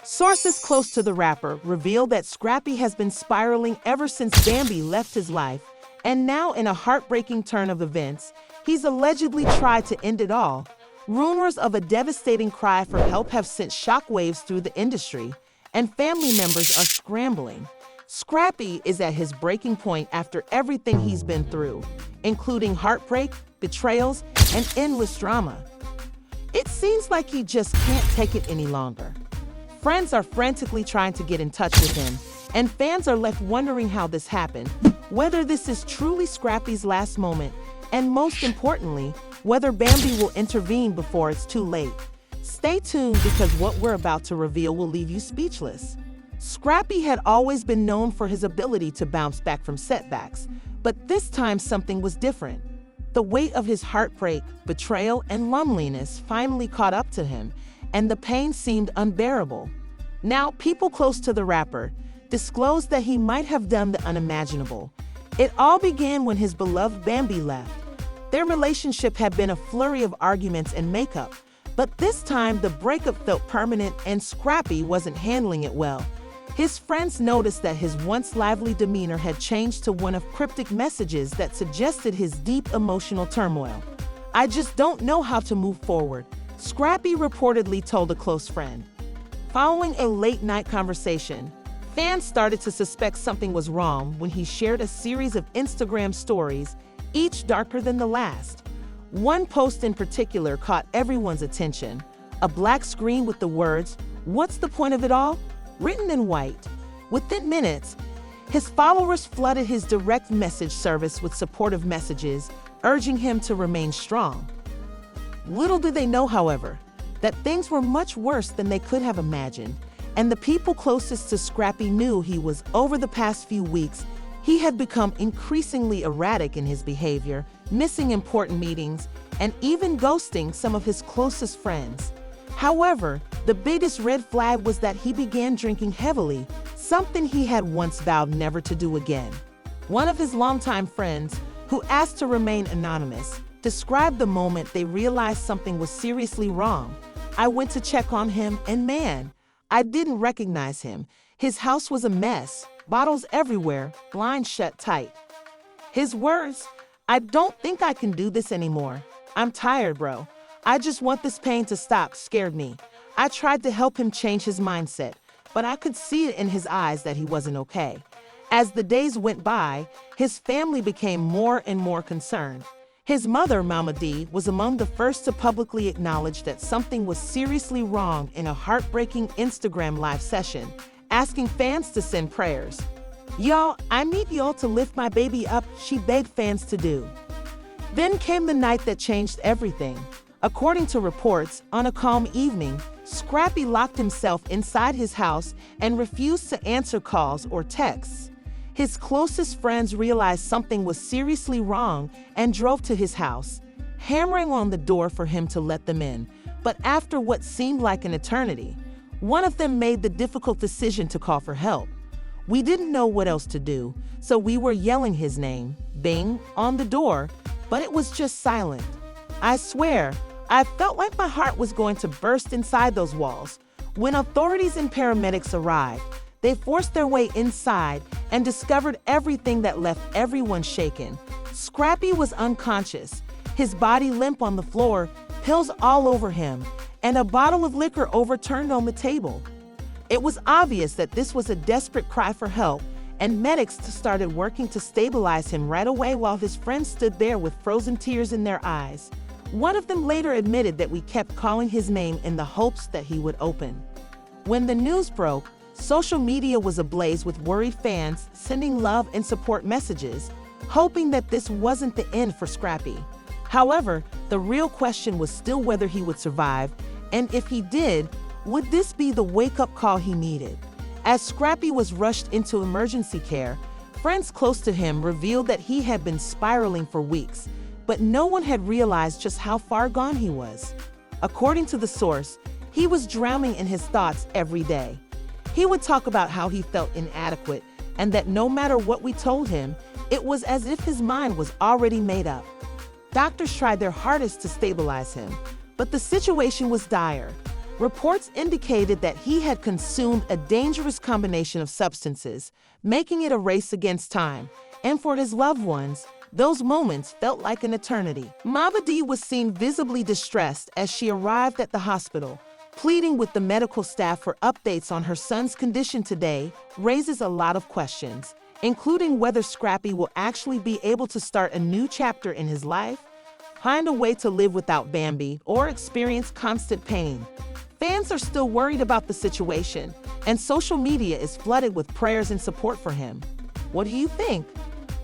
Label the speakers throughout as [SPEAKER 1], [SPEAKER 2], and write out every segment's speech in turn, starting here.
[SPEAKER 1] Sources close to the rapper reveal that Scrappy has been spiraling ever since Bambi left his life, and now in a heartbreaking turn of events, he's allegedly tried to end it all. Rumors of a devastating cry for help have sent shockwaves through the industry, and family members are scrambling. Scrappy is at his breaking point after everything he's been through, including heartbreak, betrayals, and endless drama. It seems like he just can't take it any longer. Friends are frantically trying to get in touch with him, and fans are left wondering how this happened, whether this is truly Scrappy's last moment, and most importantly, whether Bambi will intervene before it's too late. Stay tuned because what we're about to reveal will leave you speechless. Scrappy had always been known for his ability to bounce back from setbacks, but this time something was different. The weight of his heartbreak, betrayal, and loneliness finally caught up to him, and the pain seemed unbearable. Now, people close to the rapper disclosed that he might have done the unimaginable. It all began when his beloved Bambi left. Their relationship had been a flurry of arguments and makeup, but this time the breakup felt permanent and Scrappy wasn't handling it well. His friends noticed that his once lively demeanor had changed to one of cryptic messages that suggested his deep emotional turmoil. "I just don't know how to move forward," Scrappy reportedly told a close friend. Following a late-night conversation, fans started to suspect something was wrong when he shared a series of Instagram stories, each darker than the last. One post in particular caught everyone's attention, a black screen with the words, "What's the point of it all?" written in white. Within minutes, his followers flooded his direct message service with supportive messages, urging him to remain strong. Little did they know, however, that things were much worse than they could have imagined, and the people closest to Scrappy knew he was. Over the past few weeks, he had become increasingly erratic in his behavior, missing important meetings, and even ghosting some of his closest friends. However, the biggest red flag was that he began drinking heavily, something he had once vowed never to do again. One of his longtime friends, who asked to remain anonymous, described the moment they realized something was seriously wrong. "I went to check on him, and man, I didn't recognize him. His house was a mess, bottles everywhere, blinds shut tight." His words, "I don't think I can do this anymore. I'm tired, bro. I just want this pain to stop," scared me. I tried to help him change his mindset, but I could see it in his eyes that he wasn't okay. As the days went by, his family became more and more concerned. His mother, Mama D, was among the first to publicly acknowledge that something was seriously wrong in a heartbreaking Instagram live session, asking fans to send prayers. "Y'all, I need y'all to lift my baby up," she begged fans to do. Then came the night that changed everything. According to reports, on a calm evening, Scrappy locked himself inside his house and refused to answer calls or texts. His closest friends realized something was seriously wrong and drove to his house, hammering on the door for him to let them in. But after what seemed like an eternity, one of them made the difficult decision to call for help. "We didn't know what else to do, so we were yelling his name, bing, on the door, but it was just silent. I swear, I felt like my heart was going to burst inside those walls." When authorities and paramedics arrived, they forced their way inside and discovered everything that left everyone shaken. Scrappy was unconscious, his body limp on the floor, pills all over him, and a bottle of liquor overturned on the table. It was obvious that this was a desperate cry for help, and medics started working to stabilize him right away while his friends stood there with frozen tears in their eyes. One of them later admitted that we kept calling his name in the hopes that he would open. When the news broke, social media was ablaze with worried fans sending love and support messages, hoping that this wasn't the end for Scrappy. However, the real question was still whether he would survive, and if he did, would this be the wake-up call he needed? As Scrappy was rushed into emergency care, friends close to him revealed that he had been spiraling for weeks, but no one had realized just how far gone he was. According to the source, he was drowning in his thoughts every day. He would talk about how he felt inadequate and that no matter what we told him, it was as if his mind was already made up. Doctors tried their hardest to stabilize him, but the situation was dire. Reports indicated that he had consumed a dangerous combination of substances, making it a race against time, and for his loved ones, those moments felt like an eternity. Mama D was seen visibly distressed as she arrived at the hospital. Pleading with the medical staff for updates on her son's condition today raises a lot of questions, including whether Scrappy will actually be able to start a new chapter in his life, find a way to live without Bambi, or experience constant pain. Fans are still worried about the situation, and social media is flooded with prayers and support for him. What do you think?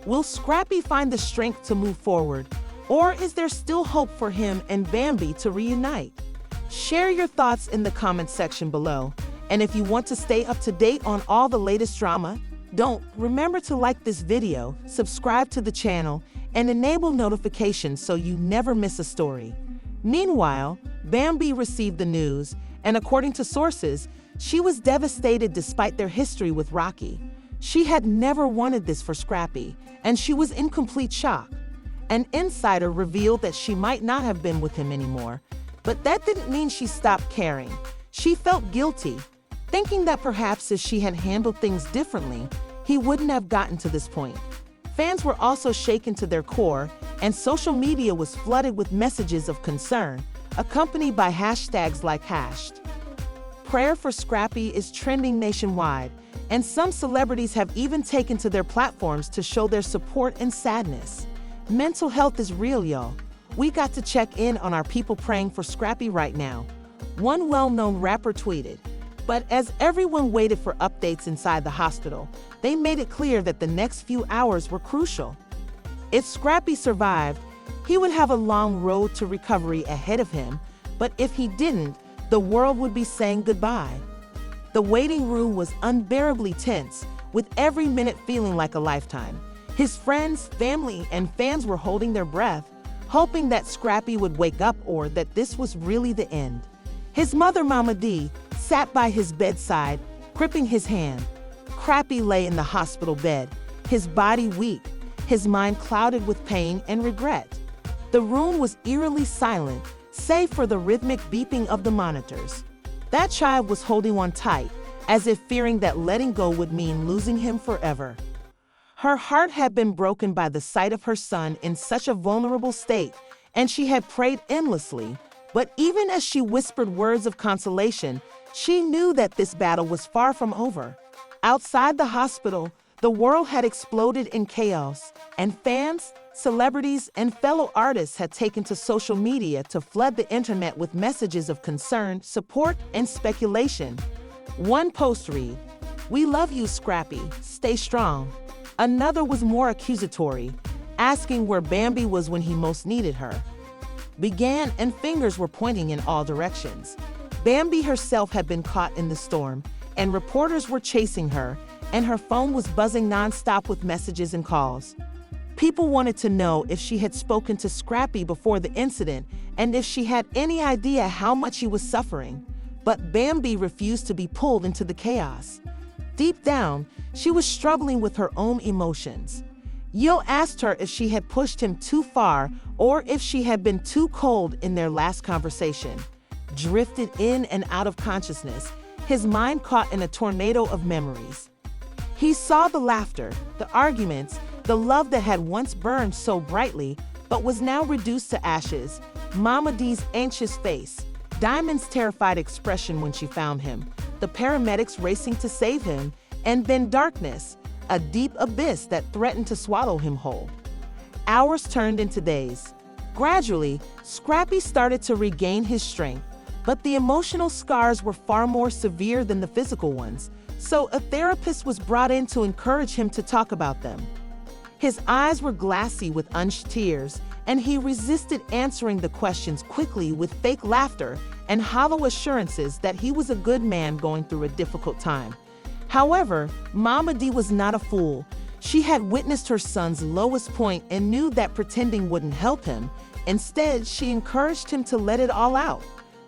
[SPEAKER 1] Will Scrappy find the strength to move forward, or is there still hope for him and Bambi to reunite? Share your thoughts in the comments section below, and if you want to stay up to date on all the latest drama, remember to like this video, subscribe to the channel, and enable notifications so you never miss a story. Meanwhile, Bambi received the news, and according to sources, she was devastated despite their history with Rocky. She had never wanted this for Scrappy, and she was in complete shock. An insider revealed that she might not have been with him anymore, but that didn't mean she stopped caring. She felt guilty, thinking that perhaps if she had handled things differently, he wouldn't have gotten to this point. Fans were also shaken to their core, and social media was flooded with messages of concern, accompanied by hashtags like #Prayer for Scrappy is trending nationwide, and some celebrities have even taken to their platforms to show their support and sadness. Mental health is real, y'all. We got to check in on our people praying for Scrappy right now. One well-known rapper tweeted, but as everyone waited for updates inside the hospital, they made it clear that the next few hours were crucial. If Scrappy survived, he would have a long road to recovery ahead of him, but if he didn't, the world would be saying goodbye. The waiting room was unbearably tense, with every minute feeling like a lifetime. His friends, family, and fans were holding their breath, hoping that Scrappy would wake up or that this was really the end. His mother, Mama D, sat by his bedside, gripping his hand. Scrappy lay in the hospital bed, his body weak, his mind clouded with pain and regret. The room was eerily silent, save for the rhythmic beeping of the monitors. That child was holding on tight, as if fearing that letting go would mean losing him forever. Her heart had been broken by the sight of her son in such a vulnerable state, and she had prayed endlessly. But even as she whispered words of consolation, she knew that this battle was far from over. Outside the hospital, the world had exploded in chaos, and fans, celebrities, and fellow artists had taken to social media to flood the internet with messages of concern, support, and speculation. One post read, "We love you, Scrappy. Stay strong." Another was more accusatory, asking where Bambi was when he most needed her. Began and fingers were pointing in all directions. Bambi herself had been caught in the storm, and reporters were chasing her, and her phone was buzzing nonstop with messages and calls. People wanted to know if she had spoken to Scrappy before the incident and if she had any idea how much he was suffering. But Bambi refused to be pulled into the chaos. Deep down, she was struggling with her own emotions. Yo asked her if she had pushed him too far or if she had been too cold in their last conversation. Drifted in and out of consciousness, his mind caught in a tornado of memories. He saw the laughter, the arguments, the love that had once burned so brightly but was now reduced to ashes. Mama D's anxious face, Diamond's terrified expression when she found him, the paramedics racing to save him, and then darkness, a deep abyss that threatened to swallow him whole. Hours turned into days. Gradually, Scrappy started to regain his strength, but the emotional scars were far more severe than the physical ones, so a therapist was brought in to encourage him to talk about them. His eyes were glassy with unshed tears, and he resisted answering the questions quickly with fake laughter and hollow assurances that he was a good man going through a difficult time. However, Mama D was not a fool. She had witnessed her son's lowest point and knew that pretending wouldn't help him. Instead, she encouraged him to let it all out.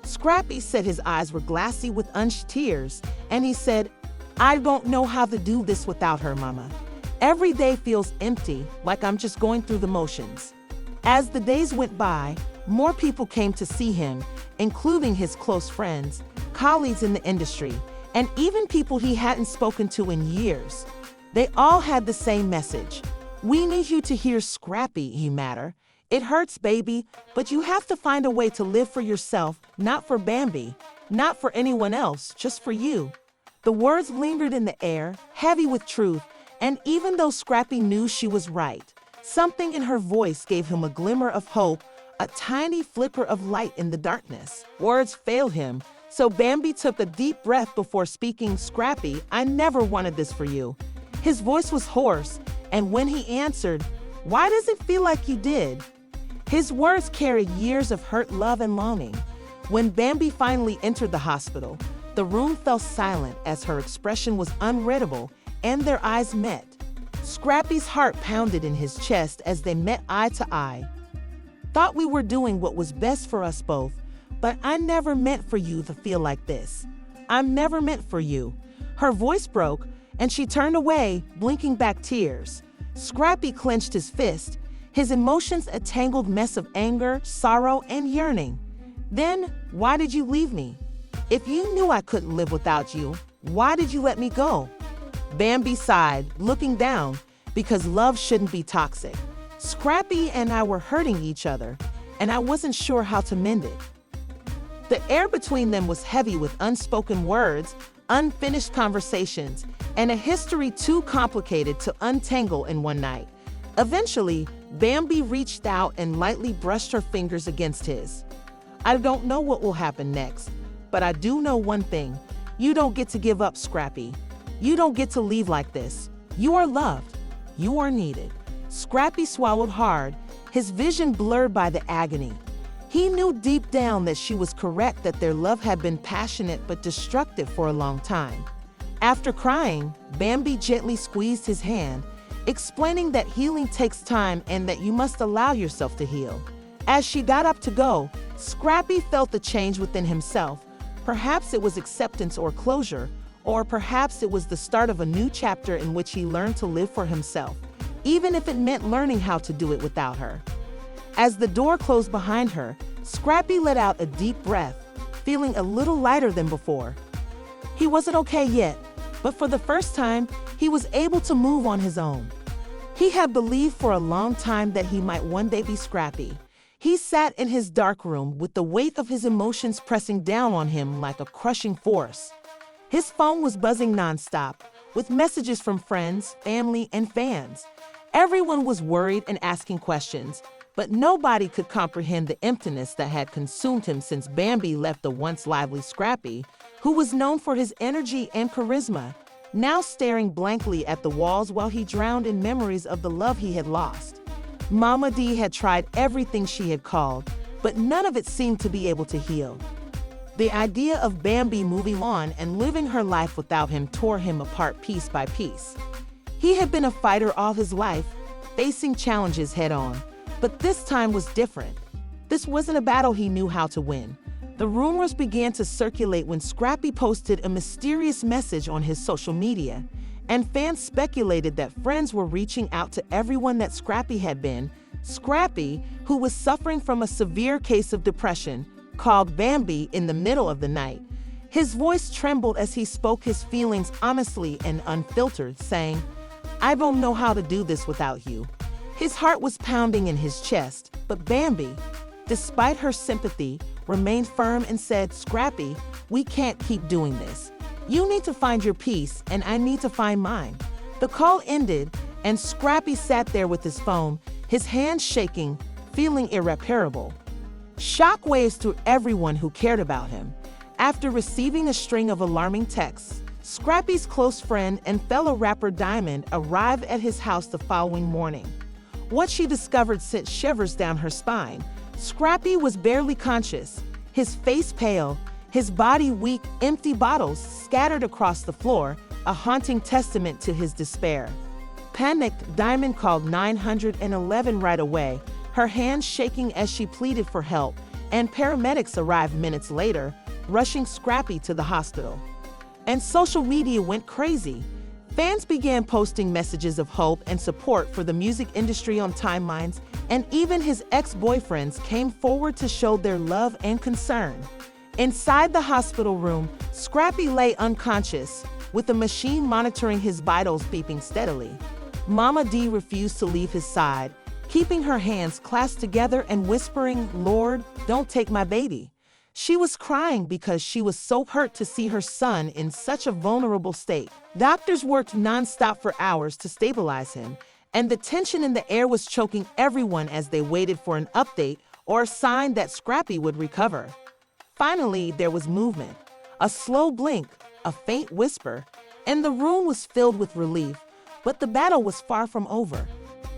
[SPEAKER 1] Scrappy said his eyes were glassy with unshed tears, and he said, "I don't know how to do this without her, Mama. Every day feels empty, like I'm just going through the motions." As the days went by, More people came to see him, including his close friends, colleagues in the industry, and even people he hadn't spoken to in years. They all had the same message. We need you to hear Scrappy, you matter. It hurts, baby, but you have to find a way to live for yourself, not for Bambi, not for anyone else, just for you. The words lingered in the air, heavy with truth, and even though Scrappy knew she was right, something in her voice gave him a glimmer of hope, a tiny flicker of light in the darkness. Words failed him, so Bambi took a deep breath before speaking. Scrappy, I never wanted this for you. His voice was hoarse, and when he answered, why does it feel like you did? His words carried years of hurt, love, and longing. When Bambi finally entered the hospital, the room fell silent as her expression was unreadable and their eyes met. Scrappy's heart pounded in his chest as they met eye to eye. Thought we were doing what was best for us both, but I never meant for you to feel like this. I'm never meant for you. Her voice broke, and she turned away, blinking back tears. Scrappy clenched his fist, his emotions a tangled mess of anger, sorrow, and yearning. Then, why did you leave me? If you knew I couldn't live without you, why did you let me go? Bambi sighed, looking down, because love shouldn't be toxic. Scrappy and I were hurting each other, and I wasn't sure how to mend it. The air between them was heavy with unspoken words, unfinished conversations, and a history too complicated to untangle in one night. Eventually, Bambi reached out and lightly brushed her fingers against his. I don't know what will happen next, but I do know one thing. You don't get to give up, Scrappy. You don't get to leave like this. You are loved. You are needed. Scrappy swallowed hard, his vision blurred by the agony. He knew deep down that she was correct, that their love had been passionate but destructive for a long time. After crying, Bambi gently squeezed his hand, explaining that healing takes time and that you must allow yourself to heal. As she got up to go, Scrappy felt the change within himself. Perhaps it was acceptance or closure, or perhaps it was the start of a new chapter in which he learned to live for himself, even if it meant learning how to do it without her. As the door closed behind her, Scrappy let out a deep breath, feeling a little lighter than before. He wasn't okay yet, but for the first time, he was able to move on his own. He had believed for a long time that he might one day be Scrappy. He sat in his dark room with the weight of his emotions pressing down on him like a crushing force. His phone was buzzing nonstop, with messages from friends, family, and fans. Everyone was worried and asking questions, but nobody could comprehend the emptiness that had consumed him since Bambi left the once lively Scrappy, who was known for his energy and charisma, now staring blankly at the walls while he drowned in memories of the love he had lost. Mama D had tried everything she had called, but none of it seemed to be able to heal. The idea of Bambi moving on and living her life without him tore him apart piece by piece. He had been a fighter all his life, facing challenges head-on, but this time was different. This wasn't a battle he knew how to win. The rumors began to circulate when Scrappy posted a mysterious message on his social media, and fans speculated that friends were reaching out to everyone that Scrappy had been. Scrappy, who was suffering from a severe case of depression, called Bambi in the middle of the night. His voice trembled as he spoke his feelings honestly and unfiltered, saying, I don't know how to do this without you. His heart was pounding in his chest, but Bambi, despite her sympathy, remained firm and said, Scrappy, we can't keep doing this. You need to find your peace, and I need to find mine. The call ended, and Scrappy sat there with his phone, his hands shaking, feeling irreparable. Shockwaves through everyone who cared about him. After receiving a string of alarming texts, Scrappy's close friend and fellow rapper Diamond arrived at his house the following morning. What she discovered sent shivers down her spine. Scrappy was barely conscious, his face pale, his body weak, empty bottles scattered across the floor, a haunting testament to his despair. Panicked, Diamond called 911 right away, her hands shaking as she pleaded for help, and paramedics arrived minutes later, rushing Scrappy to the hospital. And social media went crazy. Fans began posting messages of hope and support for the music industry on timelines, and even his ex-boyfriends came forward to show their love and concern. Inside the hospital room, Scrappy lay unconscious, with a machine monitoring his vitals beeping steadily. Mama D refused to leave his side, keeping her hands clasped together and whispering, "Lord, don't take my baby." She was crying because she was so hurt to see her son in such a vulnerable state. Doctors worked nonstop for hours to stabilize him, and the tension in the air was choking everyone as they waited for an update or a sign that Scrappy would recover. Finally, there was movement. A slow blink, a faint whisper, and the room was filled with relief, but the battle was far from over.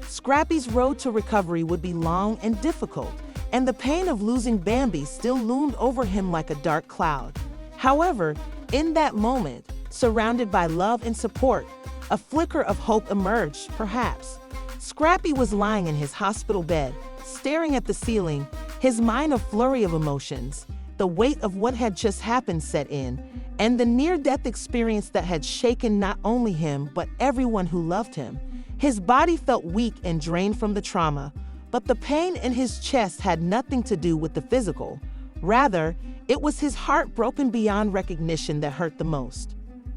[SPEAKER 1] Scrappy's road to recovery would be long and difficult, and the pain of losing Bambi still loomed over him like a dark cloud. However, in that moment, surrounded by love and support, a flicker of hope emerged, perhaps. Scrappy was lying in his hospital bed, staring at the ceiling, his mind a flurry of emotions. The weight of what had just happened set in, and the near-death experience that had shaken not only him, but everyone who loved him. His body felt weak and drained from the trauma, but the pain in his chest had nothing to do with the physical. Rather, it was his heart broken beyond recognition that hurt the most.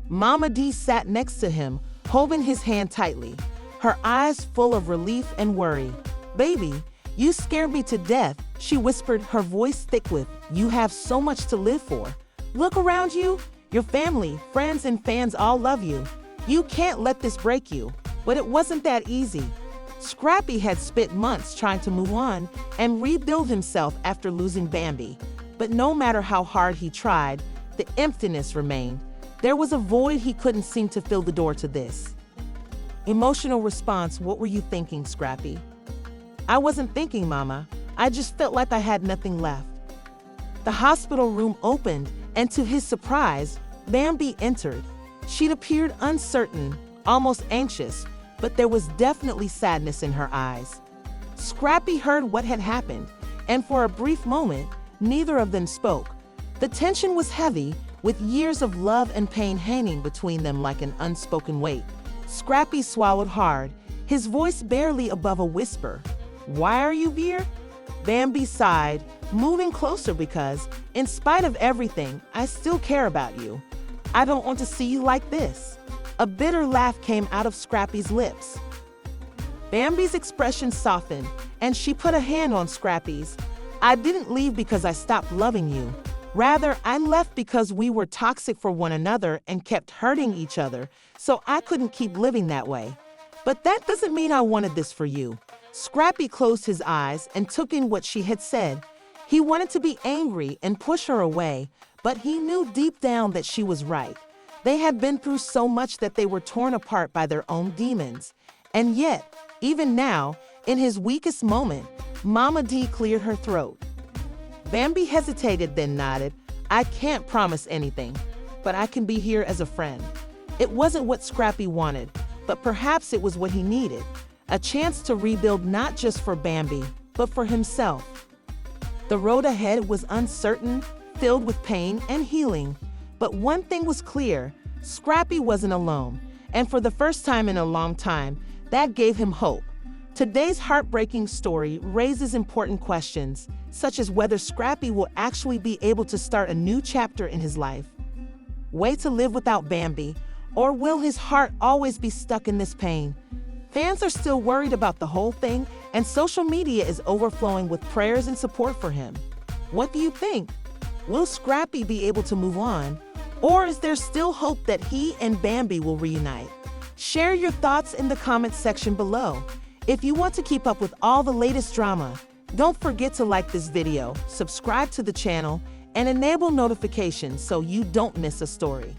[SPEAKER 1] Mama D sat next to him, holding his hand tightly, her eyes full of relief and worry. "Baby, you scared me to death," she whispered, her voice thick with, "You have so much to live for. Look around you. Your family, friends, and fans all love you. You can't let this break you." But it wasn't that easy. Scrappy had spent months trying to move on and rebuild himself after losing Bambi. But no matter how hard he tried, the emptiness remained. There was a void he couldn't seem to fill the door to this. Emotional response: "What were you thinking, Scrappy?" "I wasn't thinking, Mama. I just felt like I had nothing left." The hospital room opened, and to his surprise, Bambi entered. She'd appeared uncertain, almost anxious, but there was definitely sadness in her eyes. Scrappy heard what had happened, and for a brief moment, neither of them spoke. The tension was heavy, with years of love and pain hanging between them like an unspoken weight. Scrappy swallowed hard, his voice barely above a whisper. "Why are you here?" Bambi sighed, moving closer because, in spite of everything, I still care about you. I don't want to see you like this. A bitter laugh came out of Scrappy's lips. Bambi's expression softened, and she put a hand on Scrappy's. "I didn't leave because I stopped loving you. Rather, I left because we were toxic for one another and kept hurting each other, so I couldn't keep living that way. But that doesn't mean I wanted this for you." Scrappy closed his eyes and took in what she had said. He wanted to be angry and push her away, but he knew deep down that she was right. They had been through so much that they were torn apart by their own demons. And yet, even now, in his weakest moment, Mama D cleared her throat. Bambi hesitated, then nodded. "I can't promise anything, but I can be here as a friend." It wasn't what Scrappy wanted, but perhaps it was what he needed. A chance to rebuild not just for Bambi, but for himself. The road ahead was uncertain, filled with pain and healing. But one thing was clear: Scrappy wasn't alone, and for the first time in a long time, that gave him hope. Today's heartbreaking story raises important questions, such as whether Scrappy will actually be able to start a new chapter in his life, way to live without Bambi, or will his heart always be stuck in this pain? Fans are still worried about the whole thing, and social media is overflowing with prayers and support for him. What do you think? Will Scrappy be able to move on? Or is there still hope that he and Bambi will reunite? Share your thoughts in the comments section below. If you want to keep up with all the latest drama, don't forget to like this video, subscribe to the channel, and enable notifications so you don't miss a story.